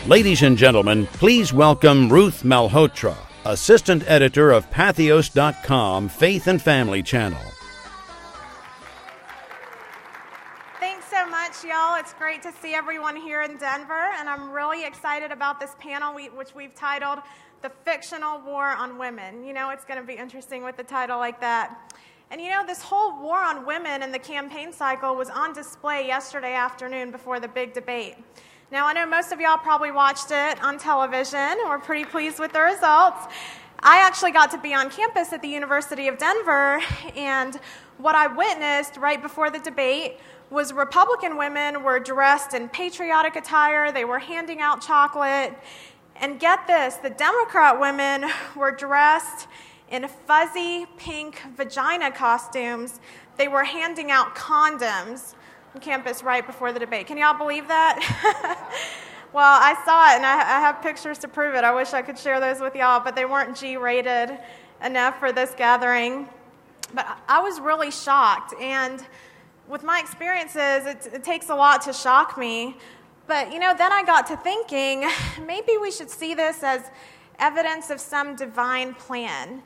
Ladies and gentlemen, please welcome Ruth Malhotra, Assistant Editor of Patheos.com Faith and Family Channel. Thanks so much, y'all. It's great to see everyone here in Denver, and I'm really excited about this panel, which we've titled The Fictional War on Women. You know, it's going to be interesting with the title like that. And you know, this whole war on women in the campaign cycle was on display yesterday afternoon before the big debate. Now, I know most of y'all probably watched it on television. We're pretty pleased with the results. I actually got to be on campus at the University of Denver, and what I witnessed right before the debate was Republican women were dressed in patriotic attire, they were handing out chocolate, and get this, the Democrat women were dressed in fuzzy pink vagina costumes. They were handing out condoms on campus right before the debate. Can y'all believe that? Well, I saw it, and I have pictures to prove it. I wish I could share those with y'all, but they weren't G-rated enough for this gathering. But I was really shocked, and with my experiences, it takes a lot to shock me. But, you know, then I got to thinking, maybe we should see this as evidence of some divine plan.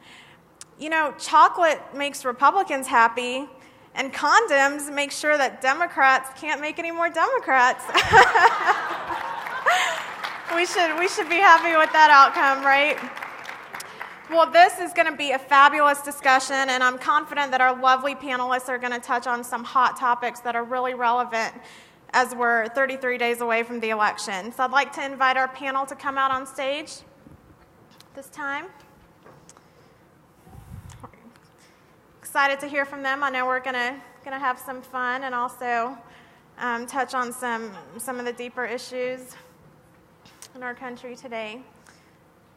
You know, chocolate makes Republicans happy, and condoms make sure that Democrats can't make any more Democrats. We should be happy with that outcome, right? Well, this is going to be a fabulous discussion, and I'm confident that our lovely panelists are going to touch on some hot topics that are really relevant as we're 33 days away from the election. So I'd like to invite our panel to come out on stage this time. Excited to hear from them. I know we're gonna have some fun and also touch on some of the deeper issues in our country today.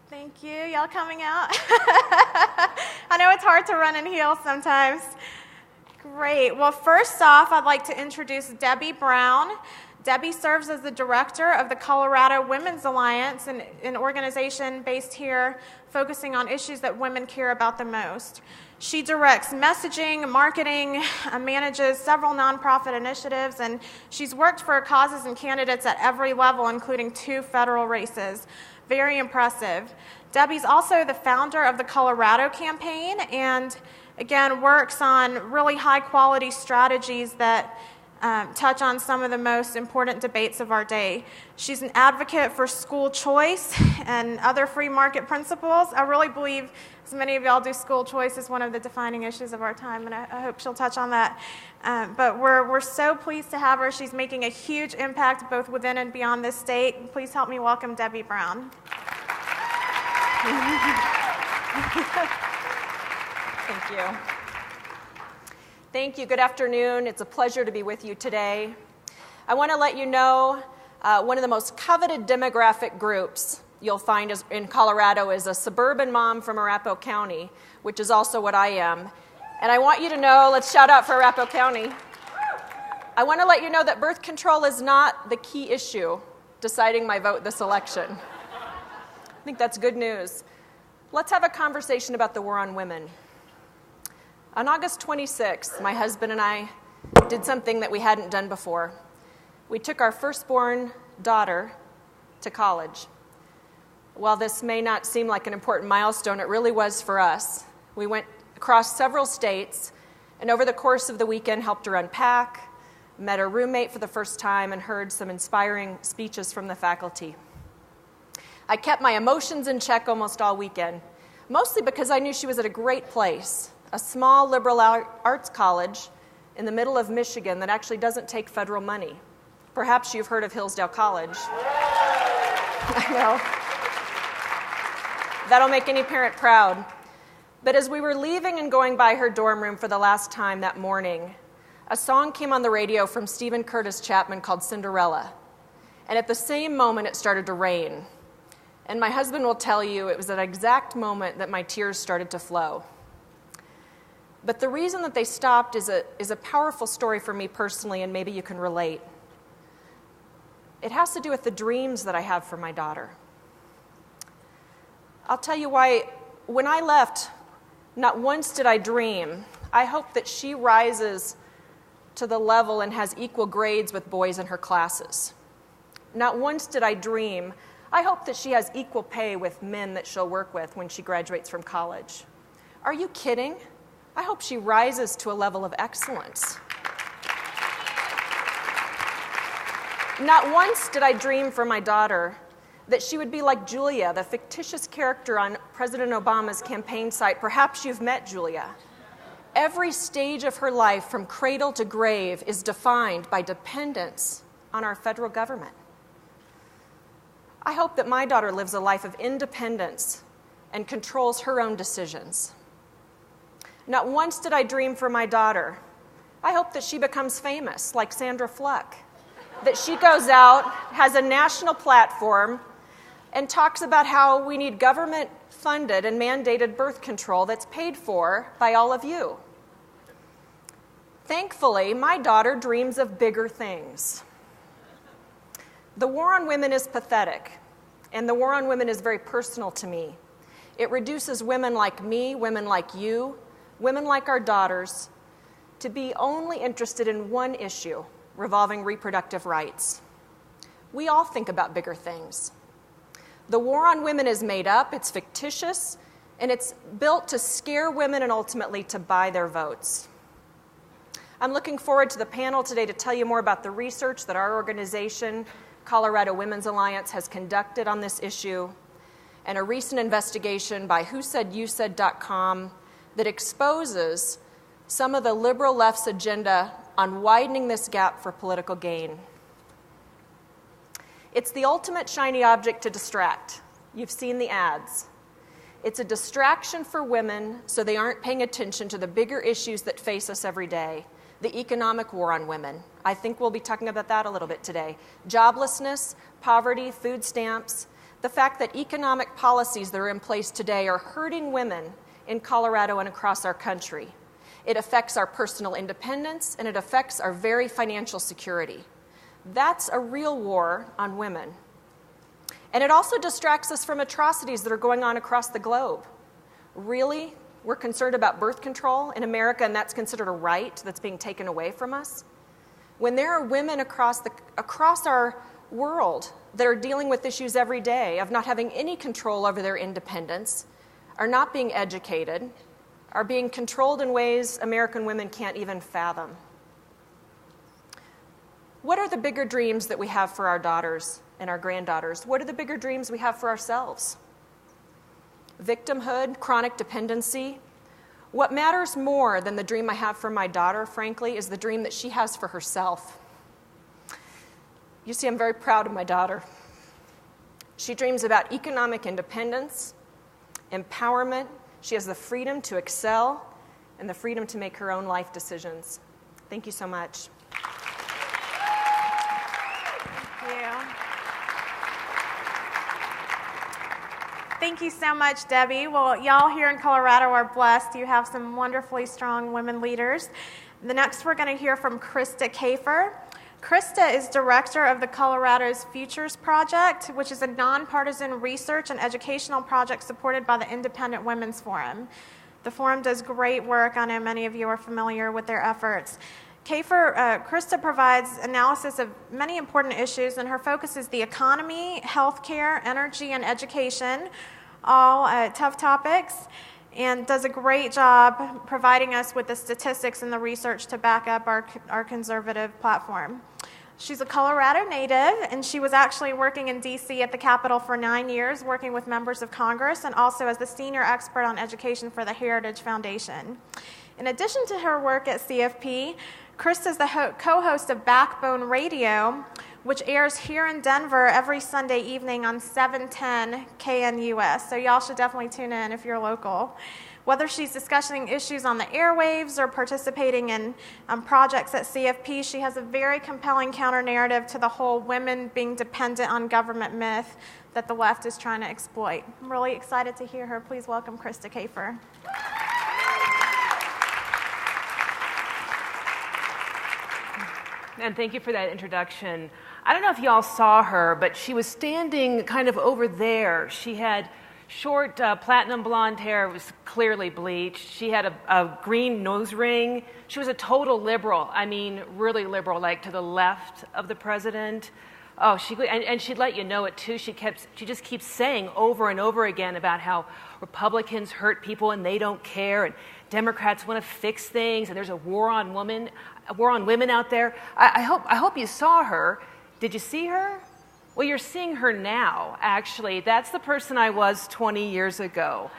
Thank you. Y'all coming out? I know it's hard to run in heels sometimes. Great. Well, first off, I'd like to introduce Debbie Brown. Debbie serves as the director of the Colorado Women's Alliance, an organization based here focusing on issues that women care about the most. She directs messaging, marketing, manages several nonprofit initiatives, and she's worked for causes and candidates at every level, including 2 federal races. Very impressive. Debbie's also the founder of the Colorado campaign and, again, works on really high-quality strategies that touch on some of the most important debates of our day. She's an advocate for school choice and other free market principles. I really believe, as many of y'all do, school choice is one of the defining issues of our time, and I hope she'll touch on that. But we're so pleased to have her. She's making a huge impact both within and beyond this state. Please help me welcome Debbie Brown. Thank you. Thank you. Good afternoon. It's a pleasure to be with you today. I want to let you know one of the most coveted demographic groups you'll find in Colorado is a suburban mom from Arapahoe County, which is also what I am. And I want you to know, let's shout out for Arapahoe County. I want to let you know that birth control is not the key issue deciding my vote this election. I think that's good news. Let's have a conversation about the war on women. On August 26th, my husband and I did something that we hadn't done before. We took our firstborn daughter to college. While this may not seem like an important milestone, it really was for us. We went across several states, and over the course of the weekend helped her unpack, met her roommate for the first time, and heard some inspiring speeches from the faculty. I kept my emotions in check almost all weekend, mostly because I knew she was at a great place. A small liberal arts college in the middle of Michigan that actually doesn't take federal money. Perhaps you've heard of Hillsdale College. I know. That'll make any parent proud. But as we were leaving and going by her dorm room for the last time that morning, a song came on the radio from Stephen Curtis Chapman called Cinderella. And at the same moment, it started to rain. And my husband will tell you it was that exact moment that my tears started to flow. But the reason that they stopped is a powerful story for me personally, and maybe you can relate. It has to do with the dreams that I have for my daughter. I'll tell you why. When I left, not once did I dream. I hope that she rises to the level and has equal grades with boys in her classes. Not once did I dream I hope that she has equal pay with men that she'll work with when she graduates from college. Are you kidding? I hope she rises to a level of excellence. Not once did I dream for my daughter that she would be like Julia, the fictitious character on President Obama's campaign site. Perhaps you've met Julia. Every stage of her life, from cradle to grave, is defined by dependence on our federal government. I hope that my daughter lives a life of independence and controls her own decisions. Not once did I dream for my daughter. I hope that she becomes famous, like Sandra Fluck, that she goes out, has a national platform, and talks about how we need government-funded and mandated birth control that's paid for by all of you. Thankfully, my daughter dreams of bigger things. The war on women is pathetic, and the war on women is very personal to me. It reduces women like me, women like you, women like our daughters, to be only interested in one issue revolving reproductive rights. We all think about bigger things. The war on women is made up, it's fictitious, and it's built to scare women and ultimately to buy their votes. I'm looking forward to the panel today to tell you more about the research that our organization, Colorado Women's Alliance, has conducted on this issue, and a recent investigation by whosaidyoussaid.com that exposes some of the liberal left's agenda on widening this gap for political gain. It's the ultimate shiny object to distract. You've seen the ads. It's a distraction for women so they aren't paying attention to the bigger issues that face us every day. The economic war on women. I think we'll be talking about that a little bit today. Joblessness, poverty, food stamps, the fact that economic policies that are in place today are hurting women in Colorado and across our country. It affects our personal independence, and it affects our very financial security. That's a real war on women. And it also distracts us from atrocities that are going on across the globe. Really? We're concerned about birth control in America, and that's considered a right that's being taken away from us? When there are women across our world that are dealing with issues every day of not having any control over their independence, are not being educated, are being controlled in ways American women can't even fathom. What are the bigger dreams that we have for our daughters and our granddaughters? What are the bigger dreams we have for ourselves? Victimhood, chronic dependency. What matters more than the dream I have for my daughter, frankly, is the dream that she has for herself. You see, I'm very proud of my daughter. She dreams about economic independence, empowerment. She has the freedom to excel and the freedom to make her own life decisions. Thank you so much. Thank you so much, Debbie. Well, y'all here in Colorado are blessed. You have some wonderfully strong women leaders. The next we're going to hear from Krista Kafer. Krista is director of the Colorado's Futures Project, which is a nonpartisan research and educational project supported by the Independent Women's Forum. The forum does great work. I know many of you are familiar with their efforts. Krista provides analysis of many important issues, and her focus is the economy, healthcare, energy, and education, all tough topics, and does a great job providing us with the statistics and the research to back up our conservative platform. She's a Colorado native, and she was actually working in D.C. at the Capitol for 9 years, working with members of Congress, and also as the senior expert on education for the Heritage Foundation. In addition to her work at CFP, Krista is the co-host of Backbone Radio, which airs here in Denver every Sunday evening on 710 KNUS. So y'all should definitely tune in if you're local. Whether she's discussing issues on the airwaves or participating in projects at CFP, she has a very compelling counter-narrative to the whole women being dependent on government myth that the left is trying to exploit. I'm really excited to hear her. Please welcome Krista Kafer. And thank you for that introduction. I don't know if y'all saw her, but she was standing kind of over there. She had short platinum blonde hair. It was clearly bleached. She had a green nose ring. She was a total liberal. I mean, really liberal, like to the left of the president. Oh, and she'd let you know it too. She just keeps saying over and over again about how Republicans hurt people and they don't care, and Democrats want to fix things, and there's a war on women out there. I hope you saw her. Did you see her? Well, you're seeing her now, actually. That's the person I was 20 years ago.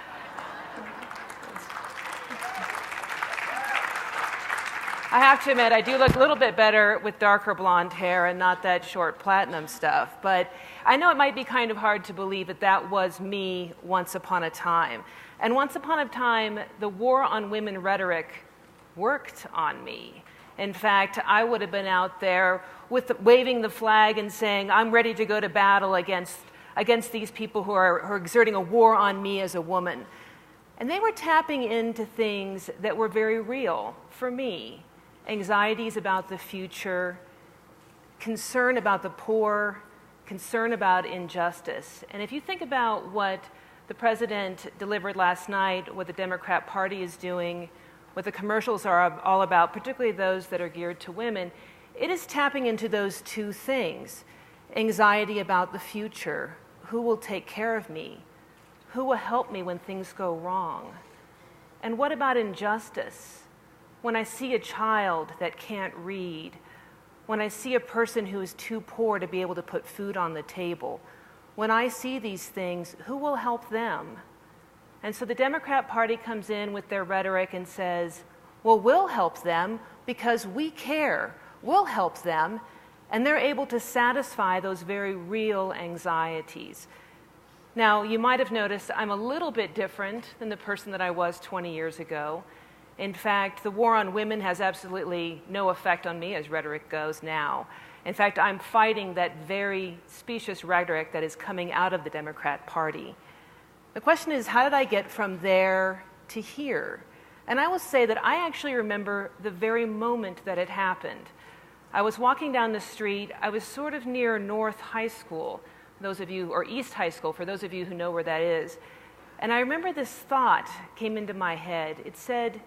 I have to admit, I do look a little bit better with darker blonde hair and not that short platinum stuff. But I know it might be kind of hard to believe that that was me once upon a time. And once upon a time, the war on women rhetoric worked on me. In fact, I would have been out there waving the flag and saying, I'm ready to go to battle against these people who are exerting a war on me as a woman. And they were tapping into things that were very real for me. Anxieties about the future, concern about the poor, concern about injustice. And if you think about what the president delivered last night, what the Democrat Party is doing, what the commercials are all about, particularly those that are geared to women, it is tapping into those two things. Anxiety about the future. Who will take care of me? Who will help me when things go wrong? And what about injustice? When I see a child that can't read, when I see a person who is too poor to be able to put food on the table, when I see these things, who will help them? And so the Democrat Party comes in with their rhetoric and says, well, we'll help them because we care. We'll help them. And they're able to satisfy those very real anxieties. Now, you might have noticed I'm a little bit different than the person that I was 20 years ago. In fact, the war on women has absolutely no effect on me as rhetoric goes now. In fact, I'm fighting that very specious rhetoric that is coming out of the Democrat Party. The question is, how did I get from there to here? And I will say that I actually remember the very moment that it happened. I was walking down the street. I was sort of near North High School, or East High School, for those of you who know where that is. And I remember this thought came into my head. It said,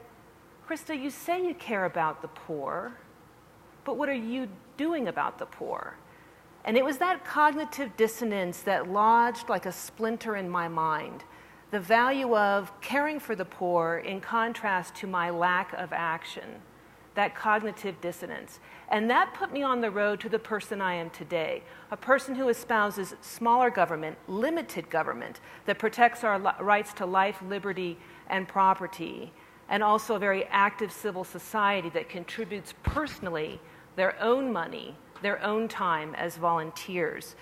Krista, you say you care about the poor, but what are you doing about the poor? And it was that cognitive dissonance that lodged like a splinter in my mind, the value of caring for the poor in contrast to my lack of action, that cognitive dissonance. And that put me on the road to the person I am today, a person who espouses smaller government, limited government, that protects our rights to life, liberty, and property, and also a very active civil society that contributes personally their own money, their own time as volunteers.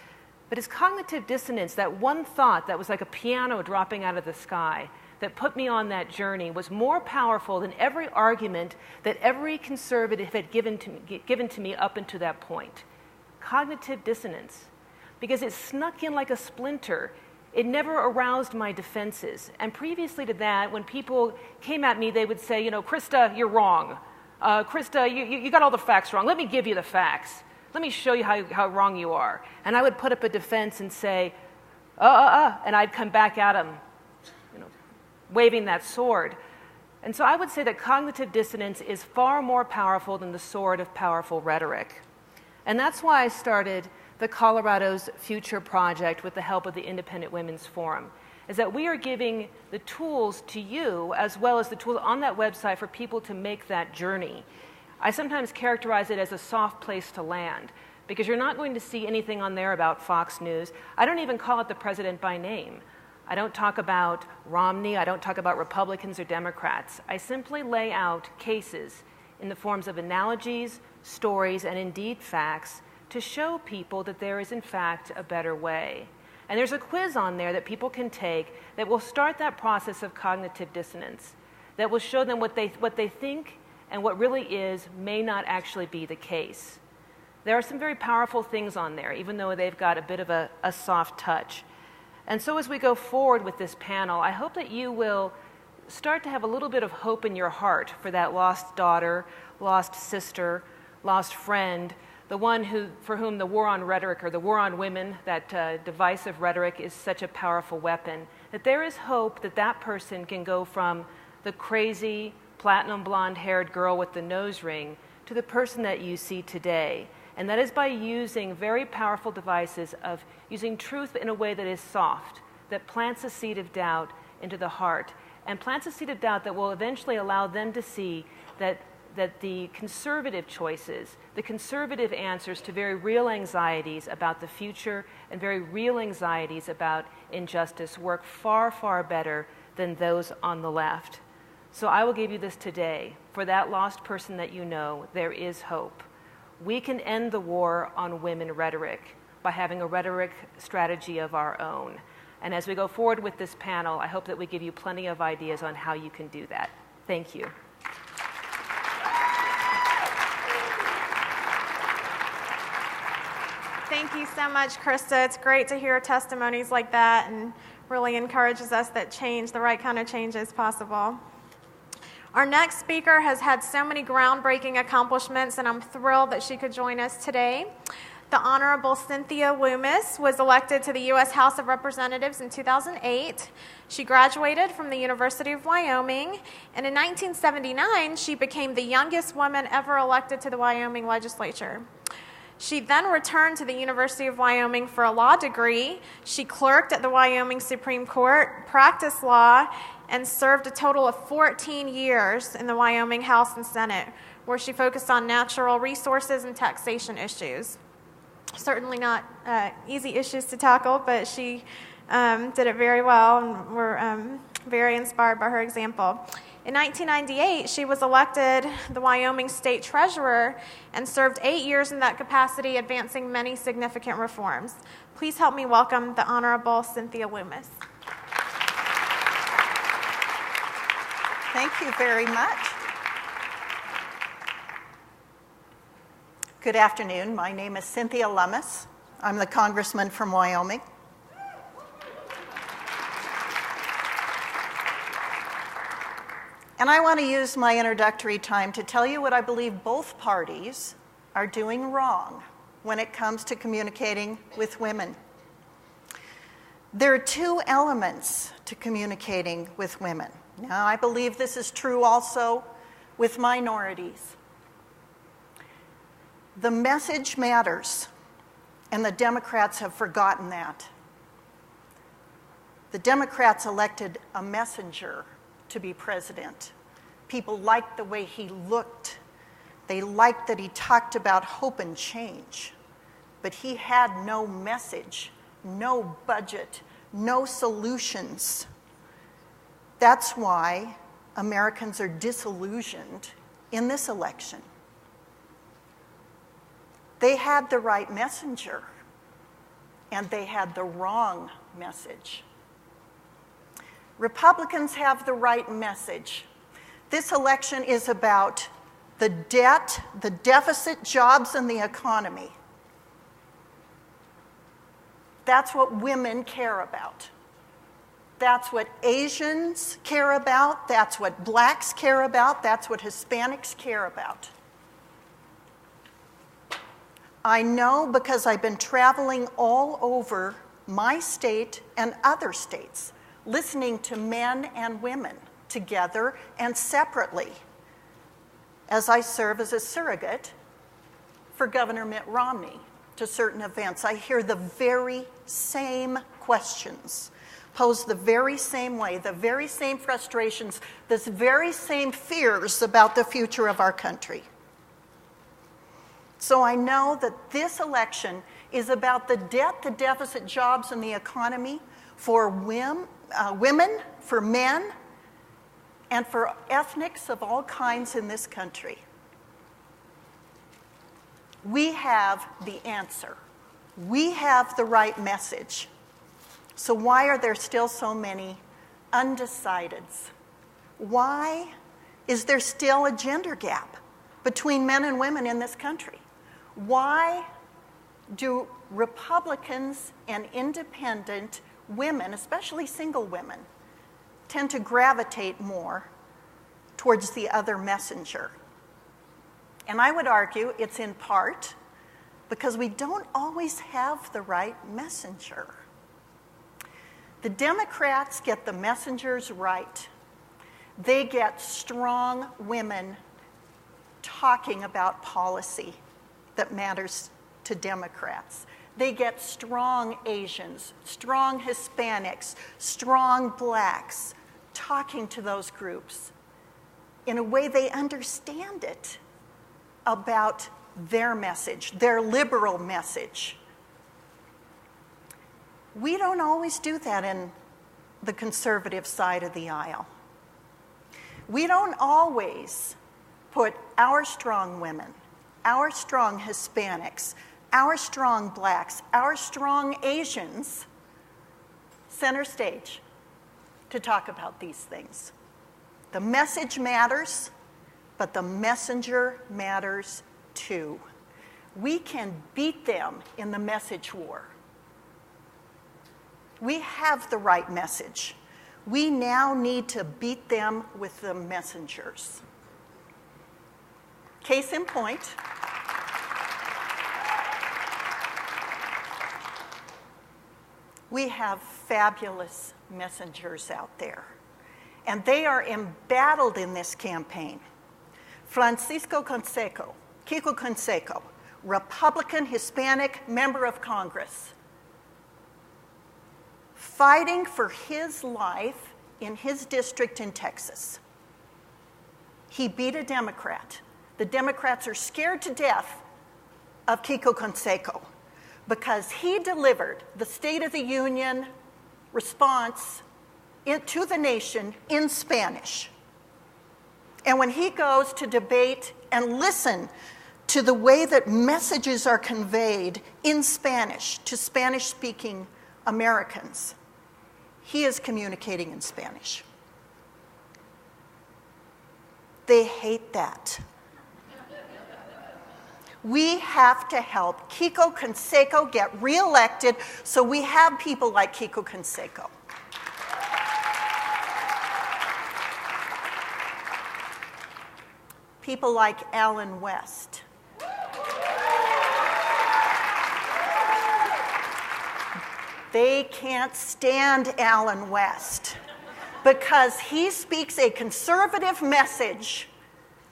But it's cognitive dissonance, that one thought that was like a piano dropping out of the sky, that put me on that journey, was more powerful than every argument that every conservative had given to me up until that point. Cognitive dissonance, because it snuck in like a splinter. It never aroused my defenses. And previously to that, when people came at me, they would say, Krista, you're wrong. Krista, you got all the facts wrong. Let me give you the facts. Let me show you how wrong you are. And I would put up a defense and say, and I'd come back at them, waving that sword. And so I would say that cognitive dissonance is far more powerful than the sword of powerful rhetoric. And that's why I started the Colorado's Future Project with the help of the Independent Women's Forum, is that we are giving the tools to you as well as the tools on that website for people to make that journey. I sometimes characterize it as a soft place to land because you're not going to see anything on there about Fox News. I don't even call it the president by name. I don't talk about Romney. I don't talk about Republicans or Democrats. I simply lay out cases in the forms of analogies, stories, and indeed facts to show people that there is, in fact, a better way. And there's a quiz on there that people can take that will start that process of cognitive dissonance, that will show them what they think and what really is may not actually be the case. There are some very powerful things on there, even though they've got a bit of a soft touch. And so as we go forward with this panel, I hope that you will start to have a little bit of hope in your heart for that lost daughter, lost sister, lost friend, the one for whom the war on rhetoric or the war on women, that divisive rhetoric, is such a powerful weapon, that there is hope that that person can go from the crazy, platinum blonde-haired girl with the nose ring to the person that you see today. And that is by using very powerful devices of using truth in a way that is soft, that plants a seed of doubt into the heart, and plants a seed of doubt that will eventually allow them to see that the conservative choices, the conservative answers to very real anxieties about the future and very real anxieties about injustice work far, far better than those on the left. So I will give you this today. For that lost person that you know, there is hope. We can end the war on women rhetoric by having a rhetoric strategy of our own. And as we go forward with this panel, I hope that we give you plenty of ideas on how you can do that. Thank you. Thank you so much, Krista. It's great to hear testimonies like that and really encourages us that change, the right kind of change, is possible. Our next speaker has had so many groundbreaking accomplishments, and I'm thrilled that she could join us today. The Honorable Cynthia Loomis was elected to the U.S. House of Representatives in 2008. She graduated from the University of Wyoming, and in 1979, she became the youngest woman ever elected to the Wyoming legislature. She then returned to the University of Wyoming for a law degree. She clerked at the Wyoming Supreme Court, practiced law, and served a total of 14 years in the Wyoming House and Senate, where she focused on natural resources and taxation issues. Certainly not easy issues to tackle, but she did it very well, and we're very inspired by her example. In 1998, she was elected the Wyoming State Treasurer and served 8 years in that capacity, advancing many significant reforms. Please help me welcome the Honorable Cynthia Loomis. Thank you very much. Good afternoon. My name is Cynthia Loomis. I'm the congressman from Wyoming. And I want to use my introductory time to tell you what I believe both parties are doing wrong when it comes to communicating with women. There are two elements to communicating with women. Now, I believe this is true also with minorities. The message matters, and the Democrats have forgotten that. The Democrats elected a messenger to be president. People liked the way he looked. They liked that he talked about hope and change. But he had no message, no budget, no solutions. That's why Americans are disillusioned in this election. They had the right messenger, and they had the wrong message. Republicans have the right message. This election is about the debt, the deficit, jobs, and the economy. That's what women care about. That's what Asians care about. That's what blacks care about. That's what Hispanics care about. I know because I've been traveling all over my state and other states, listening to men and women together and separately as I serve as a surrogate for Governor Mitt Romney to certain events. I hear the very same questions posed the very same way, the very same frustrations, the very same fears about the future of our country. So I know that this election is about the debt, the deficit, jobs, and the economy for women, for men, and for ethnics of all kinds in this country. We have the answer. We have the right message. So why are there still so many undecideds? Why is there still a gender gap between men and women in this country? Why do Republicans and independent women, especially single women, tend to gravitate more towards the other messenger? And I would argue it's in part because we don't always have the right messenger. The Democrats get the messengers right. They get strong women talking about policy that matters to Democrats. They get strong Asians, strong Hispanics, strong blacks talking to those groups in a way they understand it about their message, their liberal message. We don't always do that in the conservative side of the aisle. We don't always put our strong women, our strong Hispanics, our strong blacks, our strong Asians center stage to talk about these things. The message matters, but the messenger matters too. We can beat them in the message war. We have the right message. We now need to beat them with the messengers. Case in point, we have fabulous messengers out there, and they are embattled in this campaign. Francisco Canseco, Kiko Canseco, Republican Hispanic member of Congress, fighting for his life in his district in Texas. He beat a Democrat. The Democrats are scared to death of Kiko Canseco because he delivered the State of the Union response to the nation in Spanish. And when he goes to debate and listen to the way that messages are conveyed in Spanish to Spanish-speaking Americans, he is communicating in Spanish. They hate that. We have to help Kiko Canseco get reelected so we have people like Kiko Canseco. People like Alan West. They can't stand Alan West because he speaks a conservative message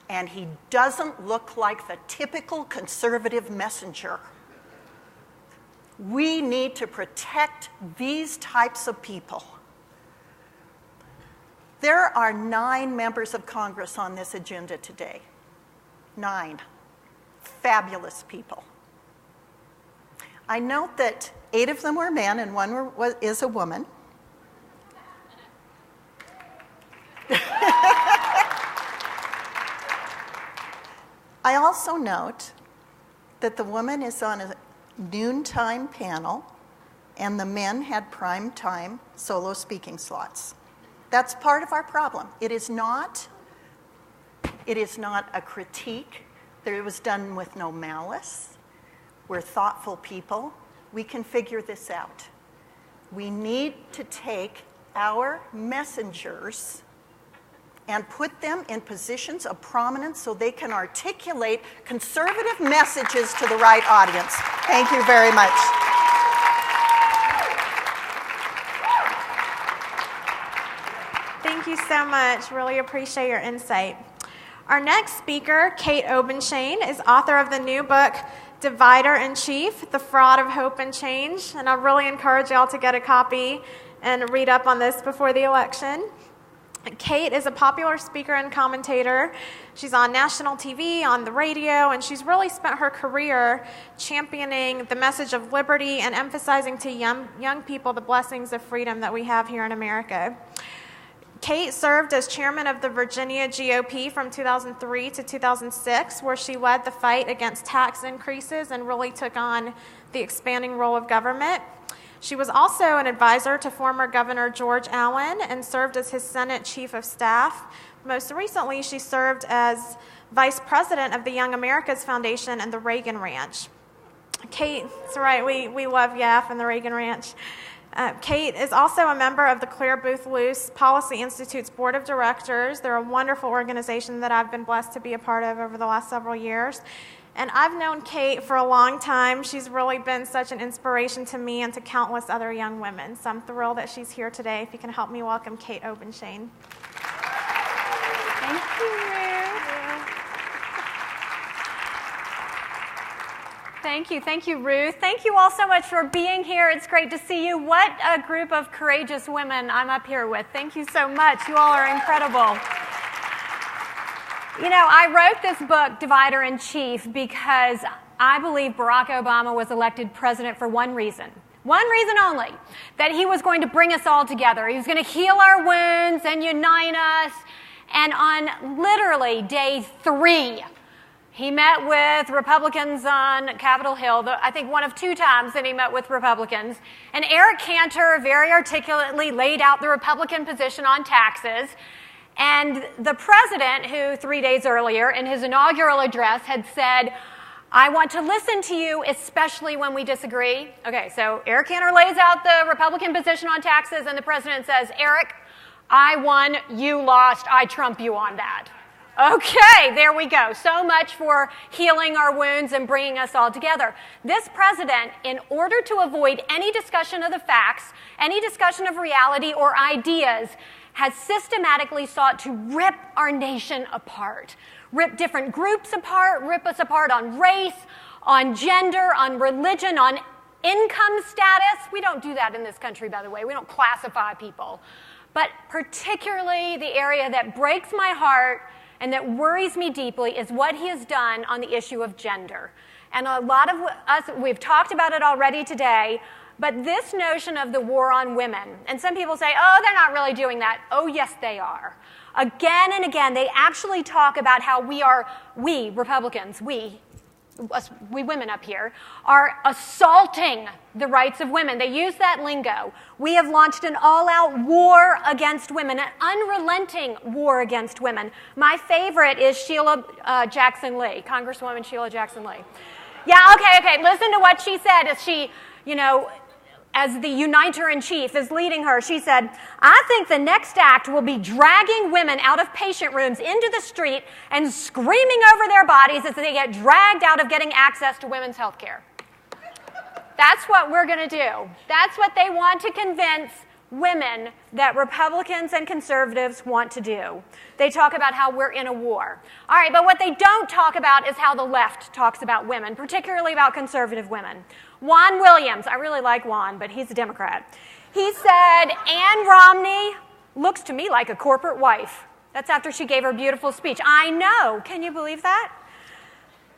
and he doesn't look like the typical conservative messenger. We need to protect these types of people. There are 9 members of Congress on this agenda today. 9 fabulous people. I note that 8 of them were men and 1 is a woman. I also note that the woman is on a noontime panel and the men had prime time solo speaking slots. That's part of our problem. It is not a critique. It was done with no malice. We're thoughtful people. We can figure this out. We need to take our messengers and put them in positions of prominence so they can articulate conservative messages to the right audience. Thank you very much. Thank you so much. Really appreciate your insight. Our next speaker, Kate Obenshane, is author of the new book, Divider in Chief, The Fraud of Hope and Change. And I really encourage y'all to get a copy and read up on this before the election. Kate is a popular speaker and commentator. She's on national TV, on the radio, and she's really spent her career championing the message of liberty and emphasizing to young people the blessings of freedom that we have here in America. Kate served as chairman of the Virginia GOP from 2003 to 2006, where she led the fight against tax increases and really took on the expanding role of government. She was also an advisor to former Governor George Allen and served as his Senate Chief of Staff. Most recently, she served as vice president of the Young America's Foundation and the Reagan Ranch. Kate, that's right, we love YAF and the Reagan Ranch. Kate is also a member of the Claire Booth Luce Policy Institute's Board of Directors. They're a wonderful organization that I've been blessed to be a part of over the last several years. And I've known Kate for a long time. She's really been such an inspiration to me and to countless other young women. So I'm thrilled that she's here today. If you can help me welcome Kate Obenshane. Thank you, Ruth. Thank you, Ruth. Thank you all so much for being here. It's great to see you. What a group of courageous women I'm up here with. Thank you so much. You all are incredible. You know, I wrote this book, Divider in Chief, because I believe Barack Obama was elected president for one reason only, that he was going to bring us all together. He was going to heal our wounds and unite us. And on literally day 3, he met with Republicans on Capitol Hill, I think one of 2 times that he met with Republicans. And Eric Cantor very articulately laid out the Republican position on taxes. And the president, who 3 days earlier in his inaugural address had said, I want to listen to you, especially when we disagree. Okay, so Eric Cantor lays out the Republican position on taxes, and the president says, Eric, I won, you lost, I trump you on that. Okay, there we go. So much for healing our wounds and bringing us all together. This president, in order to avoid any discussion of the facts, any discussion of reality or ideas, has systematically sought to rip our nation apart. Rip different groups apart, rip us apart on race, on gender, on religion, on income status. We don't do that in this country, by the way. We don't classify people. But particularly the area that breaks my heart and that worries me deeply is what he has done on the issue of gender. And a lot of us, we've talked about it already today, but this notion of the war on women, and some people say, oh, they're not really doing that. Oh, yes, they are. Again and again, they actually talk about how we Republicans, we women up here, are assaulting the rights of women. They use that lingo. We have launched an all-out war against women, an unrelenting war against women. My favorite is Sheila Jackson Lee, Congresswoman Sheila Jackson Lee. Yeah, okay, listen to what she said as she, as the uniter-in-chief is leading her. She said, I think the next act will be dragging women out of patient rooms into the street and screaming over their bodies as they get dragged out of getting access to women's health care. That's what we're going to do. That's what they want to convince women that Republicans and conservatives want to do. They talk about how we're in a war. All right, but what they don't talk about is how the left talks about women, particularly about conservative women. Juan Williams, I really like Juan, but he's a Democrat. He said, Ann Romney looks to me like a corporate wife. That's after she gave her beautiful speech. I know. Can you believe that?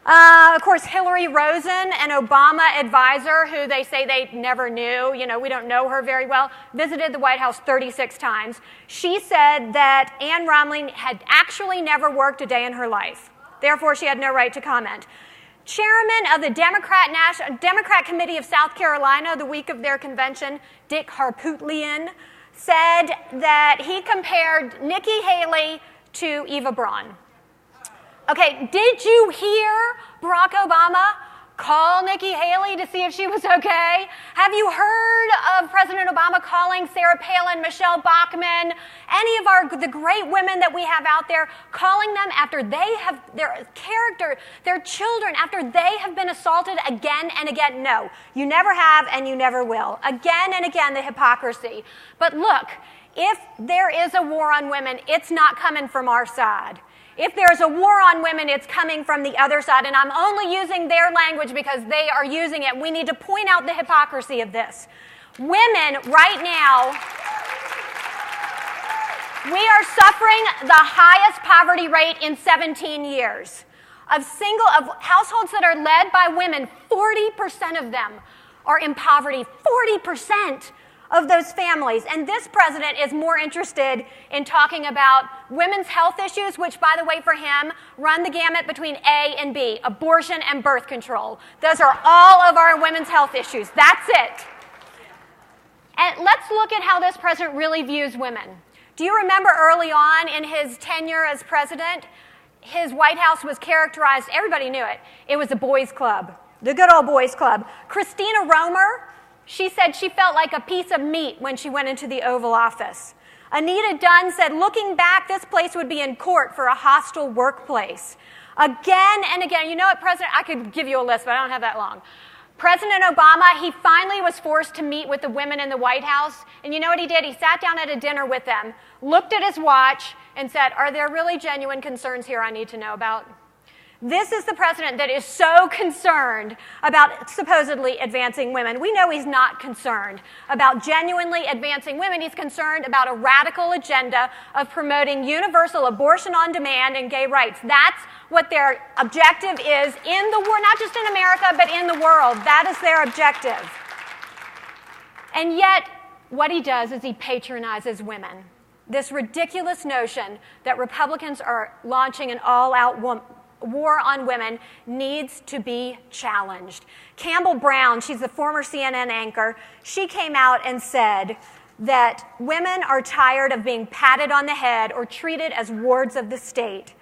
Of course, Hillary Rosen, an Obama advisor who they say they never knew, we don't know her very well, visited the White House 36 times. She said that Ann Romney had actually never worked a day in her life. Therefore, she had no right to comment. Chairman of the Democrat Committee of South Carolina, the week of their convention, Dick Harpootlian, said that he compared Nikki Haley to Eva Braun. Okay, did you hear Barack Obama call Nikki Haley to see if she was okay? Have you heard of President Obama calling Sarah Palin, Michelle Bachmann, any of the great women that we have out there, calling them after they have their character, their children, after they have been assaulted again and again? No, you never have and you never will. Again and again, the hypocrisy. But look, if there is a war on women, it's not coming from our side. If there's a war on women, it's coming from the other side, and I'm only using their language because they are using it. We need to point out the hypocrisy of this. Women, right now, we are suffering the highest poverty rate in 17 years. Of households that are led by women, 40% of them are in poverty. 40% of those families. And this president is more interested in talking about women's health issues, which, by the way, for him, run the gamut between A and B, abortion and birth control. Those are all of our women's health issues. That's it. And let's look at how this president really views women. Do you remember early on in his tenure as president, his White House was characterized, everybody knew it, it was a boys' club, the good old boys' club. Christina Romer, she said she felt like a piece of meat when she went into the Oval Office. Anita Dunn said, looking back, this place would be in court for a hostile workplace. Again and again, you know what, President, I could give you a list, but I don't have that long. President Obama, he finally was forced to meet with the women in the White House. And you know what he did? He sat down at a dinner with them, looked at his watch, and said, are there really genuine concerns here I need to know about? This is the president that is so concerned about supposedly advancing women. We know he's not concerned about genuinely advancing women. He's concerned about a radical agenda of promoting universal abortion on demand and gay rights. That's what their objective is in the world, not just in America, but in the world. That is their objective. And yet, what he does is he patronizes women. This ridiculous notion that Republicans are launching an all-out war on women needs to be challenged. Campbell Brown, she's the former CNN anchor, she came out and said that women are tired of being patted on the head or treated as wards of the state.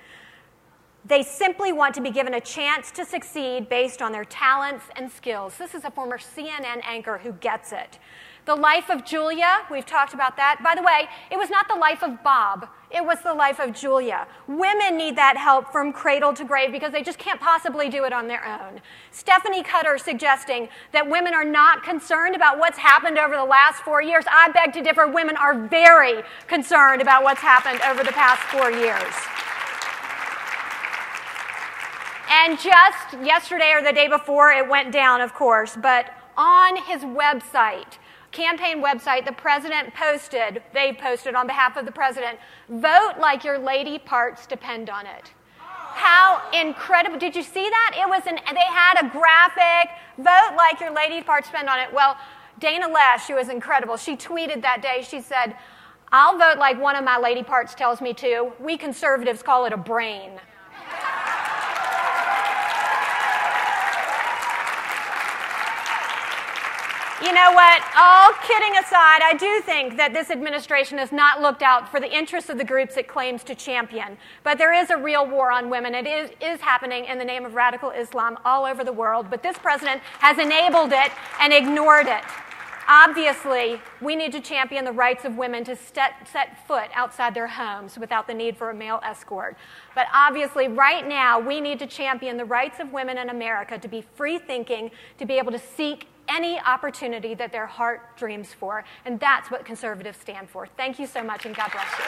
They simply want to be given a chance to succeed based on their talents and skills. This is a former CNN anchor who gets it. The life of Julia, we've talked about that. By the way, it was not the life of Bob. It was the life of Julia. Women need that help from cradle to grave because they just can't possibly do it on their own. Stephanie Cutter suggesting that women are not concerned about what's happened over the last 4 years. I beg to differ. Women are very concerned about what's happened over the past 4 years. And just yesterday or the day before, it went down, of course, but on his website, campaign website, the president they posted on behalf of the president, vote like your lady parts depend on it. How incredible. Did you see that? They had a graphic, vote like your lady parts depend on it. Well, Dana Lesh, who was incredible, she tweeted that day, she said, I'll vote like one of my lady parts tells me to. We conservatives call it a brain. You know what? All kidding aside, I do think that this administration has not looked out for the interests of the groups it claims to champion. But there is a real war on women. It is happening in the name of radical Islam all over the world. But this president has enabled it and ignored it. Obviously, we need to champion the rights of women to set foot outside their homes without the need for a male escort. But obviously, right now, we need to champion the rights of women in America to be free-thinking, to be able to seek any opportunity that their heart dreams for. And that's what conservatives stand for. Thank you so much, and God bless you.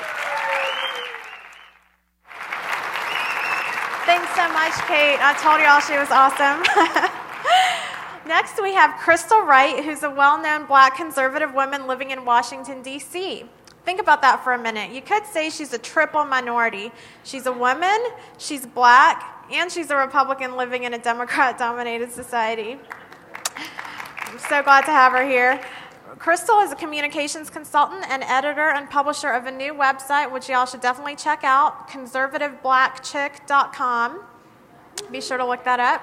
Thanks so much, Kate. I told y'all she was awesome. Next, we have Crystal Wright, who's a well-known black conservative woman living in Washington, D.C. Think about that for a minute. You could say she's a triple minority. She's a woman, she's black, and she's a Republican living in a Democrat-dominated society. I'm so glad to have her here. Crystal is a communications consultant and editor and publisher of a new website, which y'all should definitely check out, conservativeblackchick.com. Be sure to look that up.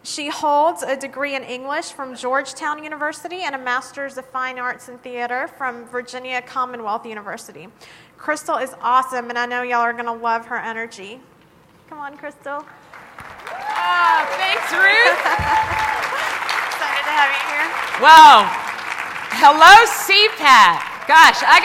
She holds a degree in English from Georgetown University and a Master's of Fine Arts and Theater from Virginia Commonwealth University. Crystal is awesome, and I know y'all are going to love her energy. Come on, Crystal. Oh, thanks, Ruth. Excited to have you here. Wow. Hello, CPAC. Gosh, I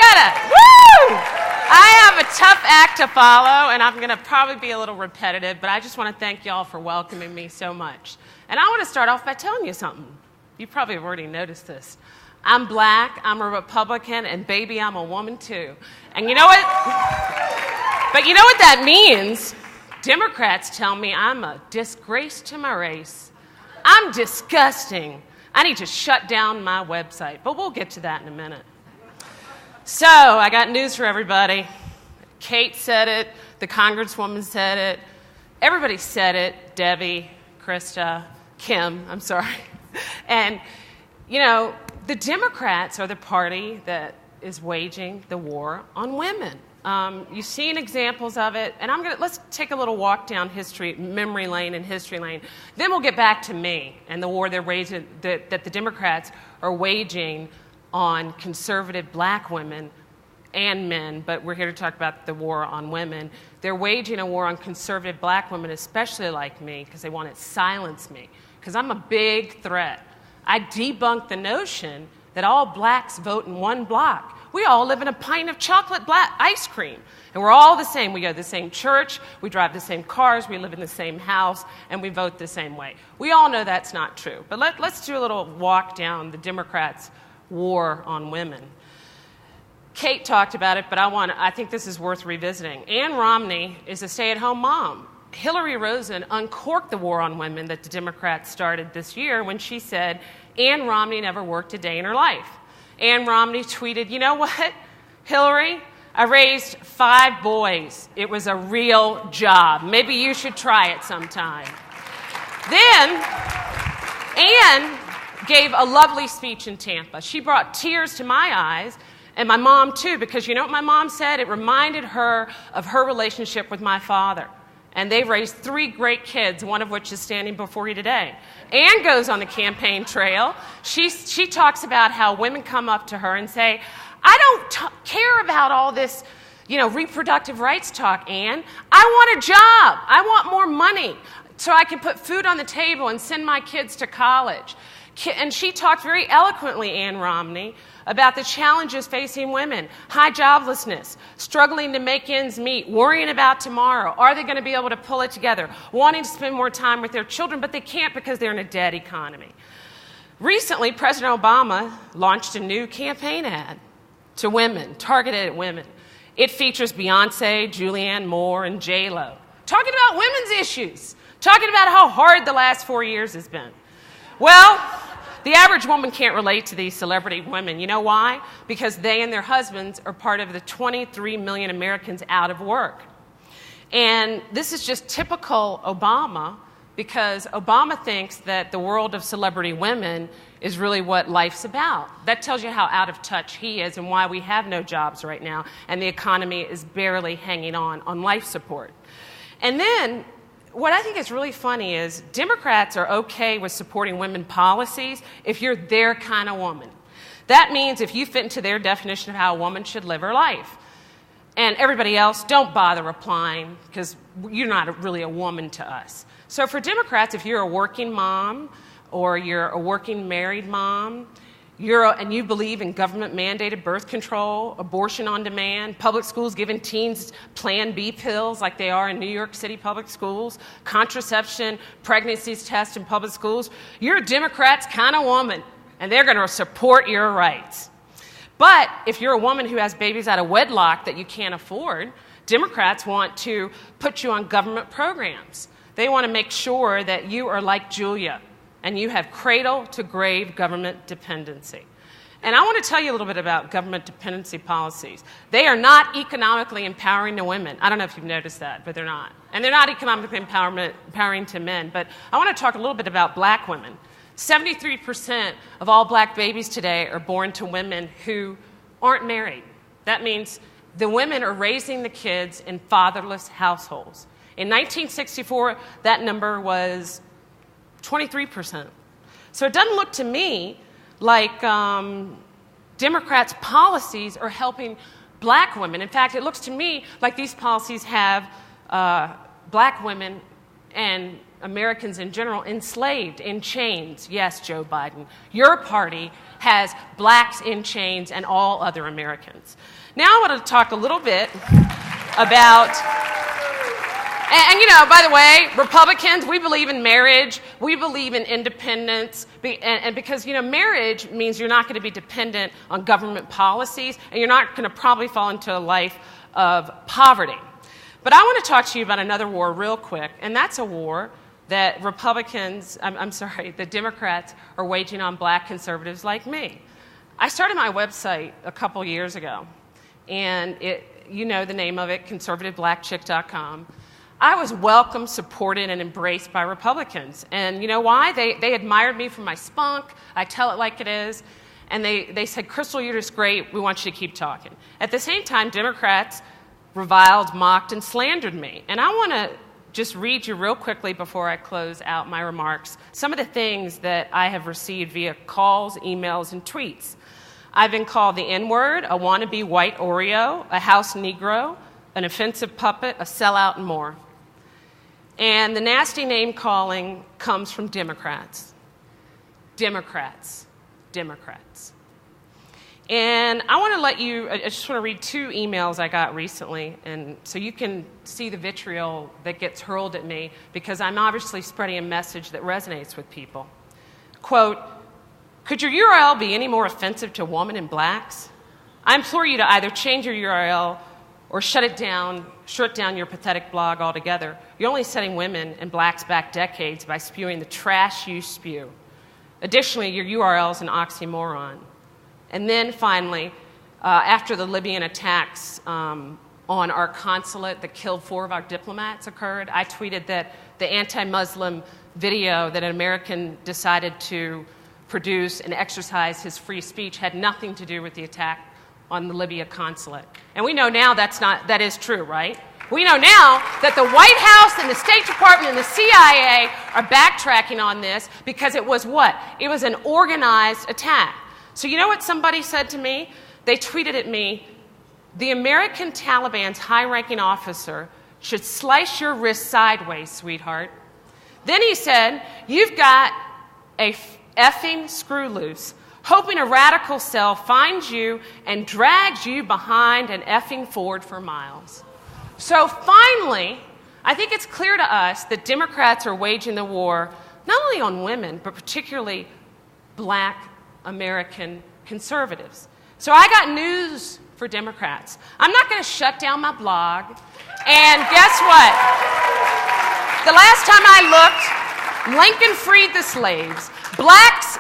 have a tough act to follow, and I'm going to probably be a little repetitive, but I just want to thank y'all for welcoming me so much. And I want to start off by telling you something. You probably have already noticed this. I'm black, I'm a Republican, and baby, I'm a woman too. And you know what? But you know what that means? Democrats tell me I'm a disgrace to my race. I'm disgusting. I need to shut down my website, but we'll get to that in a minute. So, I got news for everybody. Kate said it, the Congresswoman said it, everybody said it, Debbie, Krista, Kim, I'm sorry. And, you know, the Democrats are the party that is waging the war on women. You've seen examples of it, and let's take a little walk down memory lane and history lane. Then we'll get back to me and the war that the Democrats are waging on conservative black women and men, but we're here to talk about the war on women. They're waging a war on conservative black women, especially like me, because they want to silence me, because I'm a big threat. I debunk the notion that all blacks vote in one block. We all live in a pint of chocolate black ice cream, and we're all the same. We go to the same church, we drive the same cars, we live in the same house, and we vote the same way. We all know that's not true, but let's do a little walk down the Democrats' war on women. Kate talked about it, but I think this is worth revisiting. Ann Romney is a stay-at-home mom, Hillary Rosen uncorked the war on women that the Democrats started this year when she said Ann Romney never worked a day in her life. Ann Romney tweeted, "You know what, Hillary? I raised 5 boys. It was a real job. Maybe you should try it sometime." Then Ann gave a lovely speech in Tampa. She brought tears to my eyes, and my mom too, because you know what my mom said? It reminded her of her relationship with my father. And they raised 3 great kids, one of which is standing before you today. Ann goes on the campaign trail. She talks about how women come up to her and say, "I don't care about all this, reproductive rights talk, Ann. I want a job. I want more money so I can put food on the table and send my kids to college." And she talked very eloquently, Ann Romney, about the challenges facing women: high joblessness, struggling to make ends meet, worrying about tomorrow. Are they going to be able to pull it together? Wanting to spend more time with their children, but they can't because they're in a dead economy. Recently, President Obama launched a new campaign ad to women, targeted at women. It features Beyonce, Julianne Moore, and J-Lo, talking about women's issues, talking about how hard the last 4 years has been. Well, the average woman can't relate to these celebrity women. You know why? Because they and their husbands are part of the 23 million Americans out of work. And this is just typical Obama, because Obama thinks that the world of celebrity women is really what life's about. That tells you how out of touch he is and why we have no jobs right now, and the economy is barely hanging on life support. And then what I think is really funny is Democrats are okay with supporting women policies if you're their kind of woman. That means if you fit into their definition of how a woman should live her life. And everybody else, don't bother replying, because you're not really a woman to us. So for Democrats, if you're a working mom or you're a working married mom, and you believe in government-mandated birth control, abortion on demand, public schools giving teens Plan B pills like they are in New York City public schools, contraception, pregnancy tests in public schools, you're a Democrat's kind of woman, and they're going to support your rights. But if you're a woman who has babies out of wedlock that you can't afford, Democrats want to put you on government programs. They want to make sure that you are like Julia, and you have cradle-to-grave government dependency. And I want to tell you a little bit about government dependency policies. They are not economically empowering to women. I don't know if you've noticed that, but they're not. And they're not economically empowering to men. But I want to talk a little bit about black women. 73% of all black babies today are born to women who aren't married. That means the women are raising the kids in fatherless households. In 1964, that number was 23%. So it doesn't look to me like Democrats' policies are helping black women. In fact, it looks to me like these policies have black women and Americans in general enslaved, in chains. Yes, Joe Biden, your party has blacks in chains and all other Americans. Now I want to talk a little bit about... And by the way, Republicans, we believe in marriage. We believe in independence. And because, marriage means you're not going to be dependent on government policies, and you're not going to probably fall into a life of poverty. But I want to talk to you about another war real quick, and that's a war that the Democrats are waging on black conservatives like me. I started my website a couple years ago, and the name of it, conservativeblackchick.com. I was welcomed, supported, and embraced by Republicans. And you know why? They admired me for my spunk. I tell it like it is. And they said, "Crystal, you're just great. We want you to keep talking." At the same time, Democrats reviled, mocked, and slandered me. And I want to just read you real quickly before I close out my remarks some of the things that I have received via calls, emails, and tweets. I've been called the N-word, a wannabe white Oreo, a house Negro, an offensive puppet, a sellout, and more. And the nasty name calling comes from Democrats. Democrats. Democrats. And I want to I just want to read 2 emails I got recently, and so you can see the vitriol that gets hurled at me, because I'm obviously spreading a message that resonates with people. Quote, "Could your URL be any more offensive to women and blacks? I implore you to either change your URL or shut down your pathetic blog altogether, you're only setting women and blacks back decades by spewing the trash you spew. Additionally, your URL is an oxymoron. And then finally, after the Libyan attacks on our consulate that killed 4 of our diplomats occurred, I tweeted that the anti-Muslim video that an American decided to produce and exercise his free speech had nothing to do with the attack on the Libya consulate. And we know now that is true, right? We know now that the White House and the State Department and the CIA are backtracking on this because it was what? It was an organized attack. So you know what somebody said to me? They tweeted at me, the American Taliban's high-ranking officer should slice your wrist sideways, sweetheart. Then he said, you've got a effing screw loose, hoping a radical cell finds you and drags you behind an effing Ford for miles. So finally, I think it's clear to us that Democrats are waging the war not only on women, but particularly black American conservatives. So I got news for Democrats. I'm not going to shut down my blog. And guess what? The last time I looked, Lincoln freed the slaves. Blacks,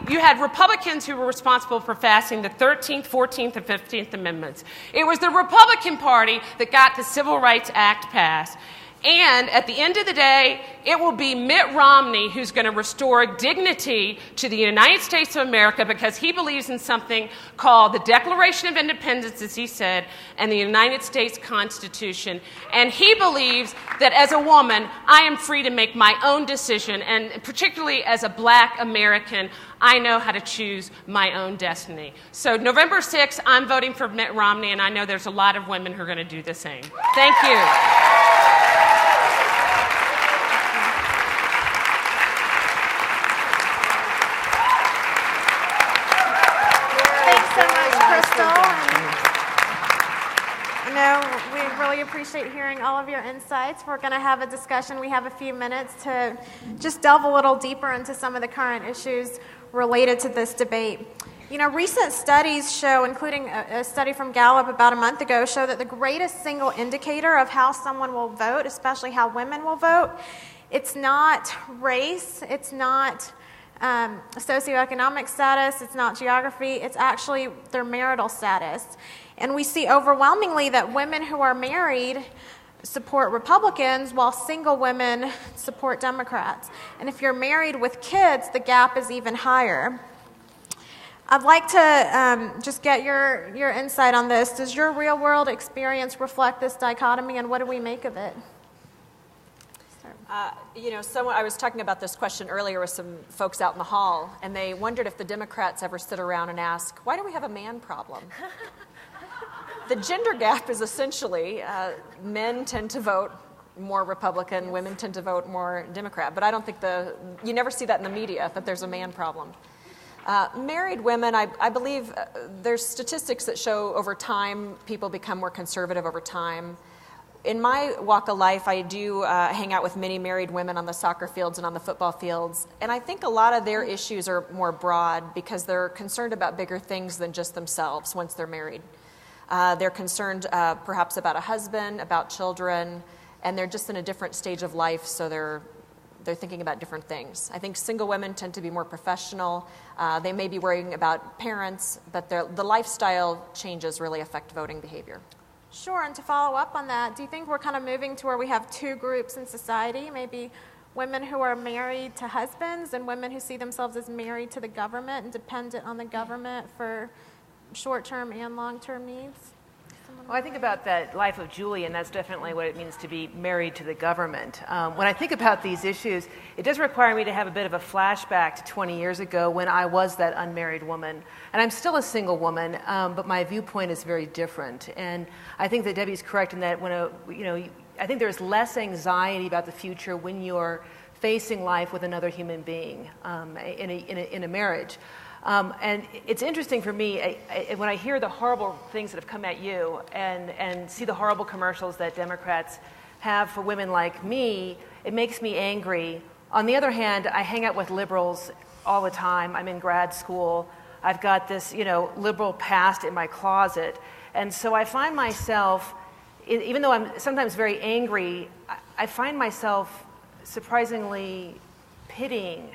you had Republicans who were responsible for passing the 13th, 14th, and 15th Amendments. It was the Republican Party that got the Civil Rights Act passed. And at the end of the day, it will be Mitt Romney who's going to restore dignity to the United States of America because he believes in something called the Declaration of Independence, as he said, and the United States Constitution. And he believes that as a woman, I am free to make my own decision. And particularly as a black American, I know how to choose my own destiny. So November 6th, I'm voting for Mitt Romney, and I know there's a lot of women who are going to do the same. Thank you. We really appreciate hearing all of your insights. We're going to have a discussion. We have a few minutes to just delve a little deeper into some of the current issues related to this debate. You know, recent studies show, including a study from Gallup about a month ago, show that the greatest single indicator of how someone will vote, especially how women will vote, it's not race, it's not socioeconomic status, it's not geography, it's actually their marital status. And we see overwhelmingly that women who are married support Republicans while single women support Democrats. And if you're married with kids, the gap is even higher. I'd like to just get your insight on this. Does your real world experience reflect this dichotomy, and what do we make of it? I was talking about this question earlier with some folks out in the hall, and they wondered if the Democrats ever sit around and ask, why do we have a man problem? The gender gap is essentially men tend to vote more Republican, women tend to vote more Democrat, but I don't think you never see that in the media, that there's a man problem. Married women, I believe there's statistics that show over time people become more conservative over time. In my walk of life, I do hang out with many married women on the soccer fields and on the football fields, and I think a lot of their issues are more broad because they're concerned about bigger things than just themselves once they're married. They're concerned perhaps about a husband, about children, and they're just in a different stage of life, so they're thinking about different things. I think single women tend to be more professional. They may be worrying about parents, but the lifestyle changes really affect voting behavior. Sure, and to follow up on that, do you think we're kind of moving to where we have two groups in society, maybe women who are married to husbands and women who see themselves as married to the government and dependent on the government for short-term and long-term needs? Well, I think about that life of Julie, and that's definitely what it means to be married to the government. When I think about these issues, it does require me to have a bit of a flashback to 20 years ago when I was that unmarried woman. And I'm still a single woman, but my viewpoint is very different. And I think that Debbie's correct in that I think there's less anxiety about the future when you're facing life with another human being in a marriage. And it's interesting for me, when I hear the horrible things that have come at you and see the horrible commercials that Democrats have for women like me, it makes me angry. On the other hand, I hang out with liberals all the time. I'm in grad school. I've got this, liberal past in my closet. And so I find myself even though I'm sometimes very angry, I find myself surprisingly pitying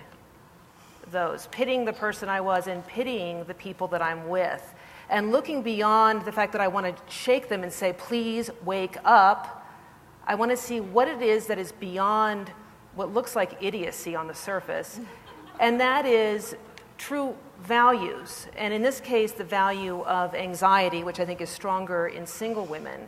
the person I was and pitying the people that I'm with, and looking beyond the fact that I want to shake them and say, please wake up. I want to see what it is that is beyond what looks like idiocy on the surface, and that is true values. And in this case, the value of anxiety, which I think is stronger in single women,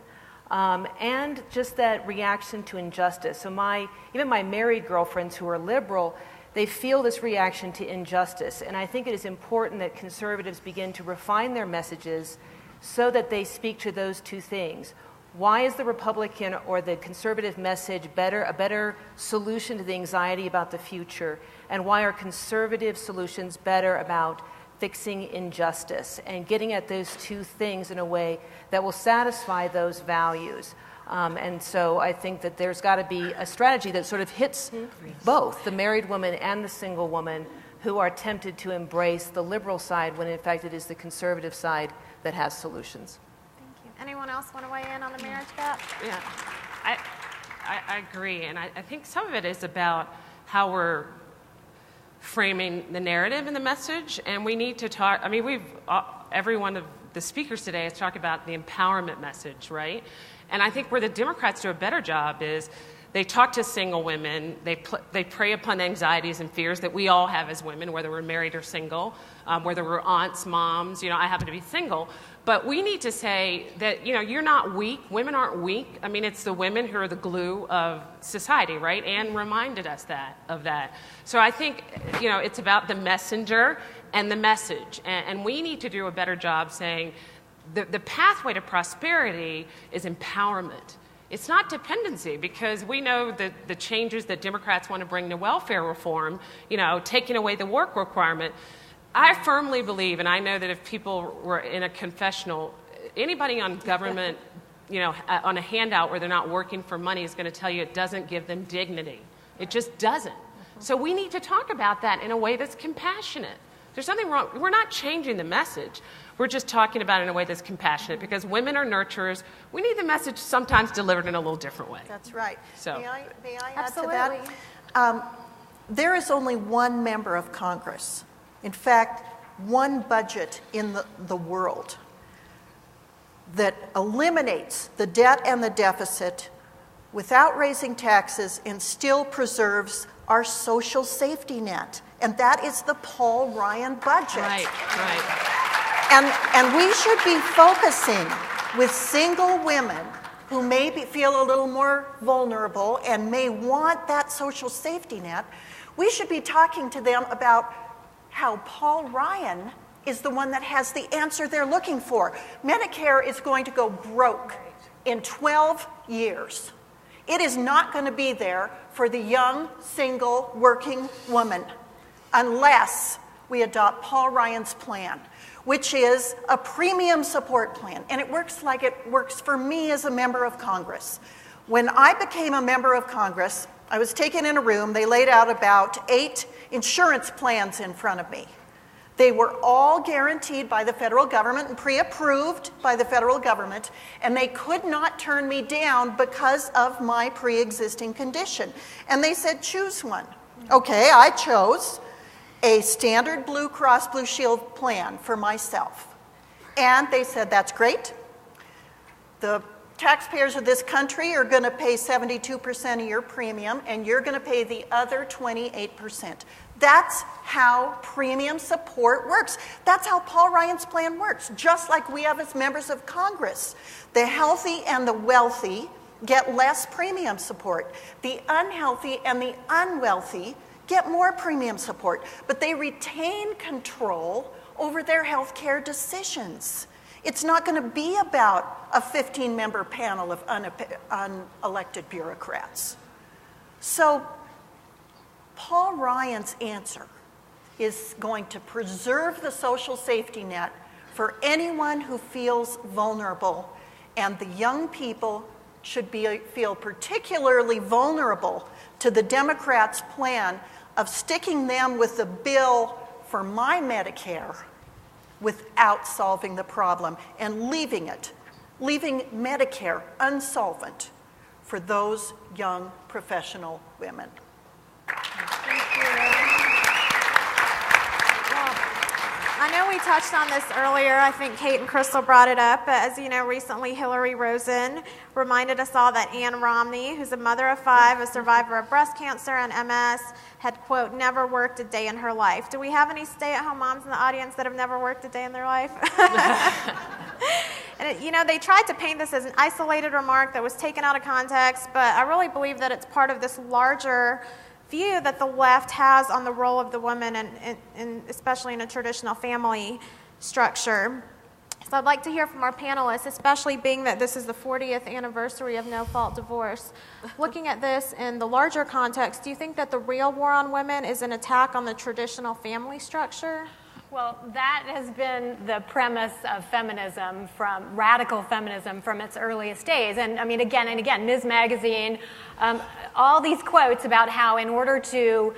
and just that reaction to injustice. So even my married girlfriends who are liberal, they feel this reaction to injustice. And I think it is important that conservatives begin to refine their messages so that they speak to those two things. Why is the Republican or the conservative message a better solution to the anxiety about the future? And why are conservative solutions better about fixing injustice and getting at those two things in a way that will satisfy those values? And so I think that there's got to be a strategy that sort of hits both the married woman and the single woman who are tempted to embrace the liberal side when in fact it is the conservative side that has solutions. Thank you. Anyone else want to weigh in on the marriage gap? Yeah, I agree. And I think some of it is about how we're framing the narrative and the message. And we need to talk, every one of the speakers today has talked about the empowerment message, right? And I think where the Democrats do a better job is they talk to single women, they prey upon anxieties and fears that we all have as women, whether we're married or single, whether we're aunts, moms, I happen to be single. But we need to say that, you're not weak. Women aren't weak. It's the women who are the glue of society, right? Anne reminded us of that. So I think, it's about the messenger and the message. And we need to do a better job saying the pathway to prosperity is empowerment. It's not dependency, because we know that the changes that Democrats want to bring to welfare reform, taking away the work requirement, I firmly believe, and I know that if people were in a confessional, anybody on government, on a handout where they're not working for money is going to tell you it doesn't give them dignity. It just doesn't. So we need to talk about that in a way that's compassionate. There's nothing wrong. We're not changing the message. We're just talking about it in a way that's compassionate, because women are nurturers. We need the message sometimes delivered in a little different way. That's right. So, may I add absolutely. to that? There is only one member of Congress, in fact, one budget in the world that eliminates the debt and the deficit without raising taxes and still preserves our social safety net. And that is the Paul Ryan budget. Right. And we should be focusing with single women who may feel a little more vulnerable and may want that social safety net. We should be talking to them about how Paul Ryan is the one that has the answer they're looking for. Medicare is going to go broke in 12 years. It is not going to be there for the young, single, working woman unless we adopt Paul Ryan's plan, which is a premium support plan. And it works like it works for me as a member of Congress. When I became a member of Congress, I was taken in a room. They laid out about 8 insurance plans in front of me. They were all guaranteed by the federal government and pre-approved by the federal government, and they could not turn me down because of my pre-existing condition. And they said, choose one. Okay, I chose a standard Blue Cross Blue Shield plan for myself. And they said, that's great. The taxpayers of this country are going to pay 72% of your premium, and you're going to pay the other 28%. That's how premium support works. That's how Paul Ryan's plan works, just like we have as members of Congress. The healthy and the wealthy get less premium support. The unhealthy and the unwealthy get more premium support, but they retain control over their health care decisions. It's not going to be about a 15-member panel of unelected bureaucrats. So Paul Ryan's answer is going to preserve the social safety net for anyone who feels vulnerable, and the young people should feel particularly vulnerable to the Democrats' plan of sticking them with the bill for my Medicare without solving the problem and leaving it leaving Medicare unsolvent for those young professional women. I know we touched on this earlier. I think Kate and Crystal brought it up. But as you know, recently Hillary Rosen reminded us all that Ann Romney, who's a mother of 5, a survivor of breast cancer and MS, had, quote, never worked a day in her life. Do we have any stay-at-home moms in the audience that have never worked a day in their life? And you know, they tried to paint this as an isolated remark that was taken out of context, but I really believe that it's part of this larger view that the left has on the role of the woman, and especially in a traditional family structure. So I'd like to hear from our panelists, especially being that this is the 40th anniversary of no-fault divorce. Looking at this in the larger context, do you think that the real war on women is an attack on the traditional family structure? Well, that has been the premise of feminism, from radical feminism, from its earliest days. And I mean, again and again, Ms. Magazine, all these quotes about how in order to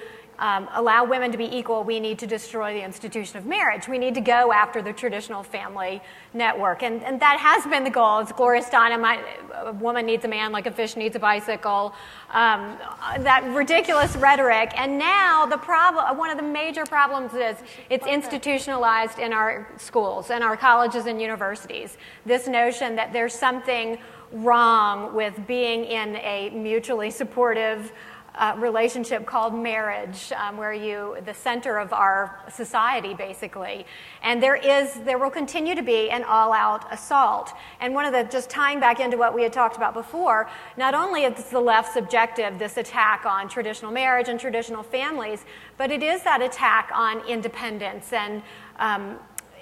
allow women to be equal, we need to destroy the institution of marriage. We need to go after the traditional family network. And that has been the goal. It's Gloria Steinem, a woman needs a man like a fish needs a bicycle. That ridiculous rhetoric. And now the problem, one of the major problems is it's institutionalized in our schools and our colleges and universities. This notion that there's something wrong with being in a mutually supportive relationship called marriage, where the center of our society, basically. And there will continue to be an all-out assault. And one of the, just tying back into what we had talked about before, not only is the left's objective this attack on traditional marriage and traditional families, but it is that attack on independence and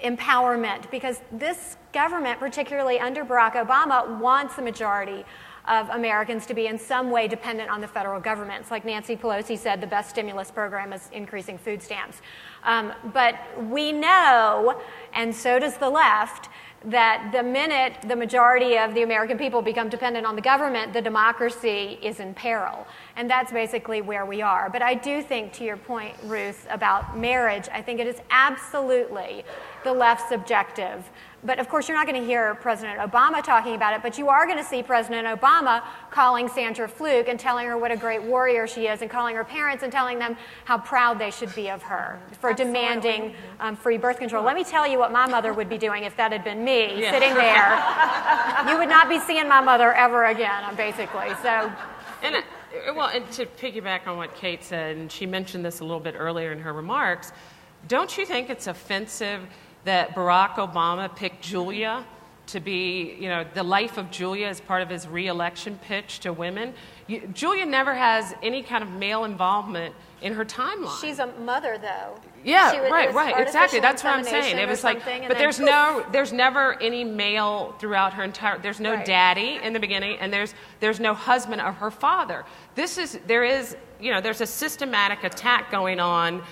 empowerment, because this government, particularly under Barack Obama, wants the majority of Americans to be in some way dependent on the federal government. It's like Nancy Pelosi said, the best stimulus program is increasing food stamps. But we know, and so does the left, that the minute the majority of the American people become dependent on the government, the democracy is in peril. And that's basically where we are. But I do think, to your point, Ruth, about marriage, I think it is absolutely the left's objective. But of course, you're not going to hear President Obama talking about it, but you are going to see President Obama calling Sandra Fluke and telling her what a great warrior she is, and calling her parents and telling them how proud they should be of her for demanding free birth control. Let me tell you what my mother would be doing if that had been me sitting there. You would not be seeing my mother ever again, basically. So, and to piggyback on what Kate said, and she mentioned this a little bit earlier in her remarks, don't you think it's offensive that Barack Obama picked Julia to be, the life of Julia as part of his re-election pitch to women? Julia never has any kind of male involvement in her timeline. She's a mother, though. Yeah, right, exactly. That's what I'm saying. It was like, but there's never any male throughout her entire. There's no daddy in the beginning, and there's no husband of her father. There's a systematic attack going on,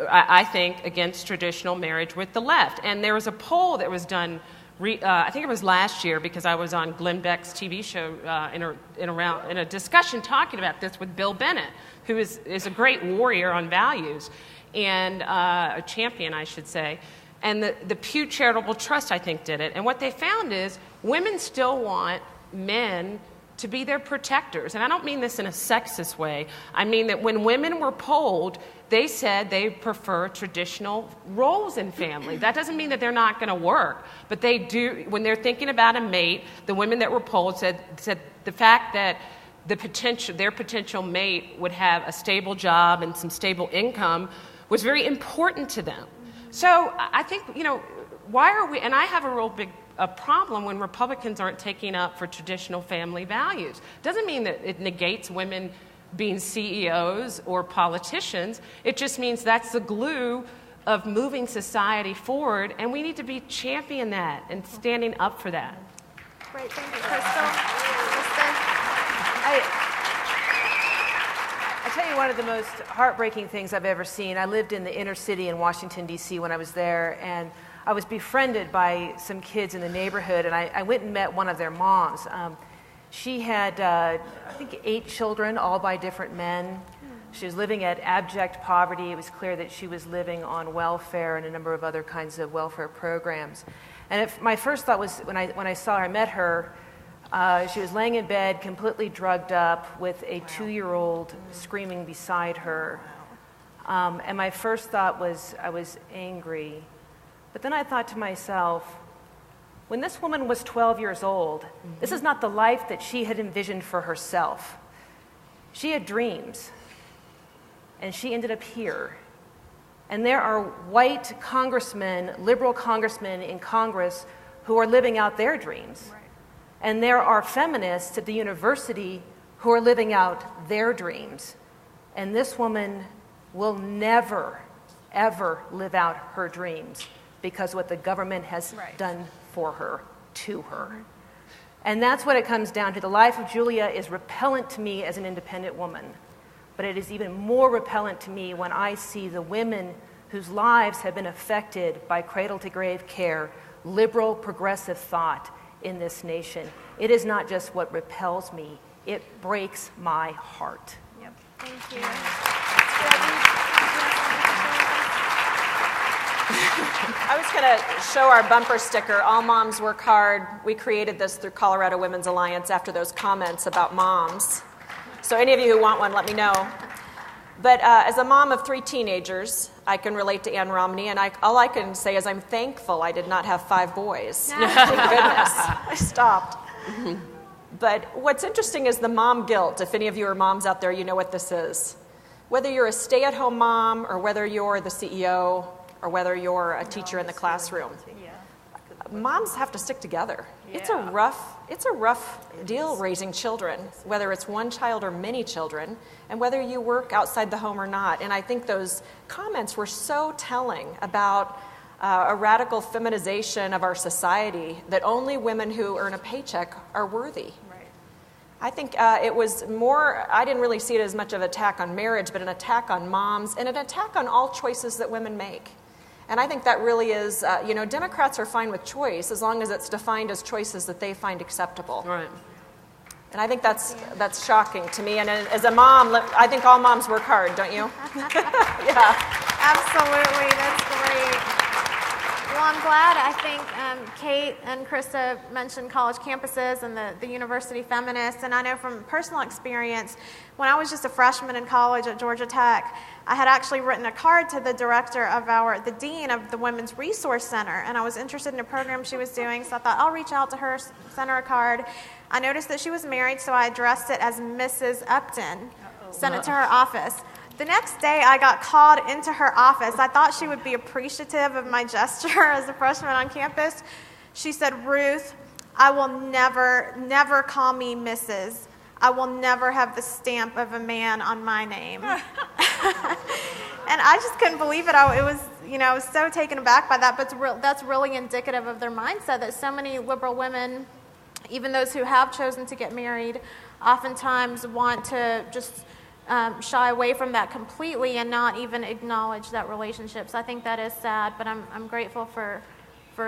I think, against traditional marriage with the left. And there was a poll that was done, I think it was last year, because I was on Glenn Beck's TV show in a discussion talking about this with Bill Bennett, who is a great warrior on values, and a champion, I should say. And the Pew Charitable Trust, I think, did it. And what they found is women still want men to be their protectors. And I don't mean this in a sexist way. I mean that when women were polled, they said they prefer traditional roles in family. That doesn't mean that they're not going to work, but they do. When they're thinking about a mate, the women that were polled said the fact that their potential mate would have a stable job and some stable income was very important to them. So I think, why are we, and I have a real big problem when Republicans aren't taking up for traditional family values. Doesn't mean that it negates women being CEOs or politicians. It just means that's the glue of moving society forward, and we need to be championing that and standing up for that. Great, thank you, Crystal. I tell you, one of the most heartbreaking things I've ever seen, I lived in the inner city in Washington, D.C. when I was there, and I was befriended by some kids in the neighborhood, and I went and met one of their moms. She had, I think, 8 children, all by different men. She was living at abject poverty. It was clear that she was living on welfare and a number of other kinds of welfare programs. And my first thought was, when I saw her, I met her, she was laying in bed, completely drugged up, with a 2-year-old screaming beside her. And my first thought was, I was angry. But then I thought to myself, when this woman was 12 years old, this is not the life that she had envisioned for herself. She had dreams, and she ended up here. And there are white congressmen, liberal congressmen in Congress who are living out their dreams. Right. And there are feminists at the university who are living out their dreams. And this woman will never, ever live out her dreams because what the government has done for her, to her. And that's what it comes down to. The life of Julia is repellent to me as an independent woman. But it is even more repellent to me when I see the women whose lives have been affected by cradle-to-grave care, liberal, progressive thought in this nation. It is not just what repels me, it breaks my heart. Yep. Thank you. I was going to show our bumper sticker, All Moms Work Hard. We created this through Colorado Women's Alliance after those comments about moms. So any of you who want one, let me know. But as a mom of 3 teenagers, I can relate to Ann Romney, and all I can say is I'm thankful I did not have 5 boys. Thank goodness. I stopped. But what's interesting is the mom guilt. If any of you are moms out there, you know what this is. Whether you're a stay-at-home mom or whether you're the CEO or whether you're a teacher in the classroom, moms have to stick together. Yeah. It's a rough deal raising children, whether it's one child or many children, and whether you work outside the home or not. And I think those comments were so telling about a radical feminization of our society that only women who earn a paycheck are worthy. Right. I think it was more, I didn't really see it as much of an attack on marriage, but an attack on moms and an attack on all choices that women make. And I think that really is, Democrats are fine with choice as long as it's defined as choices that they find acceptable. Right. And I think that's shocking to me. And as a mom, I think all moms work hard, don't you? Yeah. Absolutely. That's great. Well, I'm glad. I think Kate and Krista mentioned college campuses and the university feminists. And I know from personal experience, when I was just a freshman in college at Georgia Tech, I had actually written a card to the director of the dean of the Women's Resource Center, and I was interested in a program she was doing, so I thought I'll reach out to her, send her a card. I noticed that she was married, so I addressed it as Mrs. Upton, sent it to her office. The next day, I got called into her office. I thought she would be appreciative of my gesture as a freshman on campus. She said, "Ruth, I will never call me Mrs. I will never have the stamp of a man on my name." And I just couldn't believe it. I was so taken aback by that, but that's really indicative of their mindset, that so many liberal women, even those who have chosen to get married, oftentimes want to just shy away from that completely and not even acknowledge that relationship. So I think that is sad, but I'm grateful for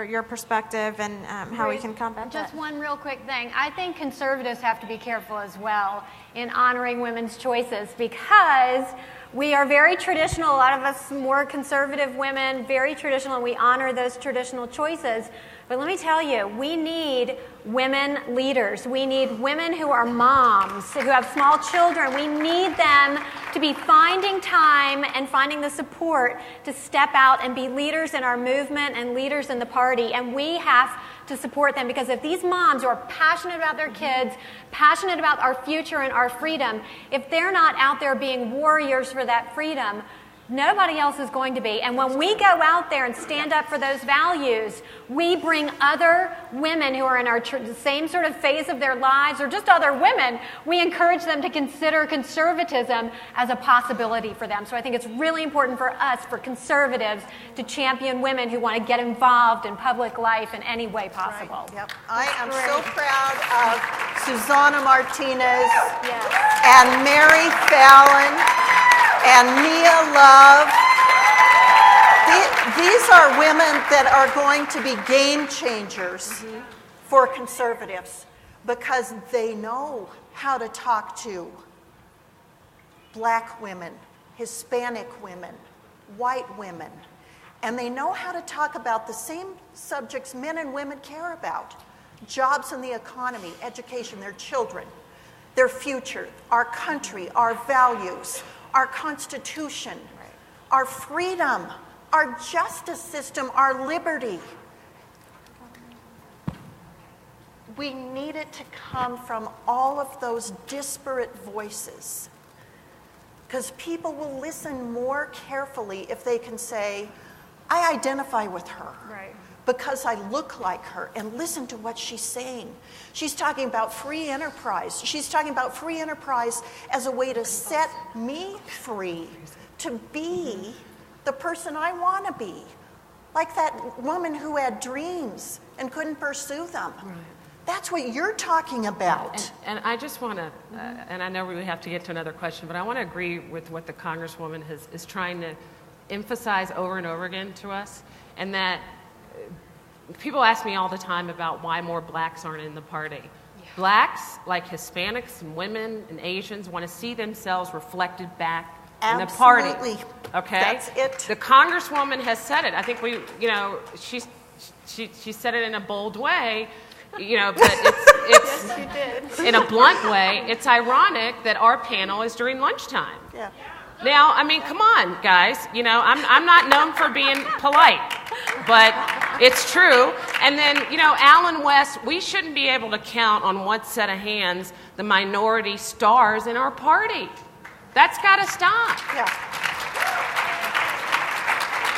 your perspective and how we can combat that. Just one real quick thing. I think conservatives have to be careful as well in honoring women's choices, because we are very traditional. A lot of us more conservative women, very traditional, and we honor those traditional choices. But let me tell you, we need women leaders. We need women who are moms, who have small children. We need them to be finding time and finding the support to step out and be leaders in our movement and leaders in the party. And we have to support them, because if these moms who are passionate about their kids, passionate about our future and our freedom, if they're not out there being warriors for that freedom, nobody else is going to be. And when we go out there and stand up for those values, we bring other women who are in our same sort of phase of their lives, or just other women, we encourage them to consider conservatism as a possibility for them. So I think it's really important for us, for conservatives, to champion women who want to get involved in public life in any way possible. Right. Yep. I am so proud of Susanna Martinez and Mary Fallon and Mia Love. These are women that are going to be game changers for conservatives, because they know how to talk to Black women, Hispanic women, white women, And they know how to talk about the same subjects men and women care about. Jobs and the economy, education, their children, their future, our country, our values, our Constitution, our freedom, our justice system, our liberty. We need it to come from all of those disparate voices. Because people will listen more carefully if they can say, I identify with her. Right. Because I look like her, and listen to what she's saying. She's talking about free enterprise. She's talking about free enterprise as a way to set me free to be the person I want to be. Like that woman who had dreams and couldn't pursue them. Right. That's what you're talking about. And I just want to, and I know we have to get to another question, but I want to agree with what the Congresswoman is trying to emphasize over and over again to us, and that people ask me all the time about why more blacks aren't in the party. Yeah. Blacks, like Hispanics and women and Asians, want to see themselves reflected back in the party. Absolutely. Okay? That's it. The Congresswoman has said it. I think she said it in a bold way, but it's Yes, you did. in a blunt way. It's ironic that our panel is during lunchtime. Yeah. Now, I mean, come on, guys. I'm not known for being polite, but it's true. And then, Alan West, we shouldn't be able to count on one set of hands the minority stars in our party. That's got to stop. Yeah.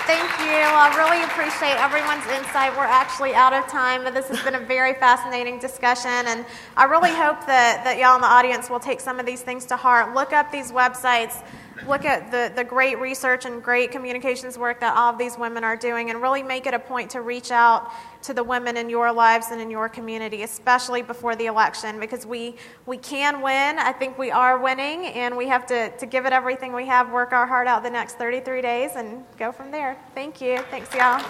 Thank you. I really appreciate everyone's insight. We're actually out of time, but this has been a very fascinating discussion, and I really hope that y'all in the audience will take some of these things to heart. Look up these websites. Look at the great research and great communications work that all of these women are doing, and really make it a point to reach out to the women in your lives and in your community, especially before the election, because we can win. I think we are winning, and we have to give it everything we have, work our heart out the next 33 days, and go from there. Thank you. Thanks, y'all.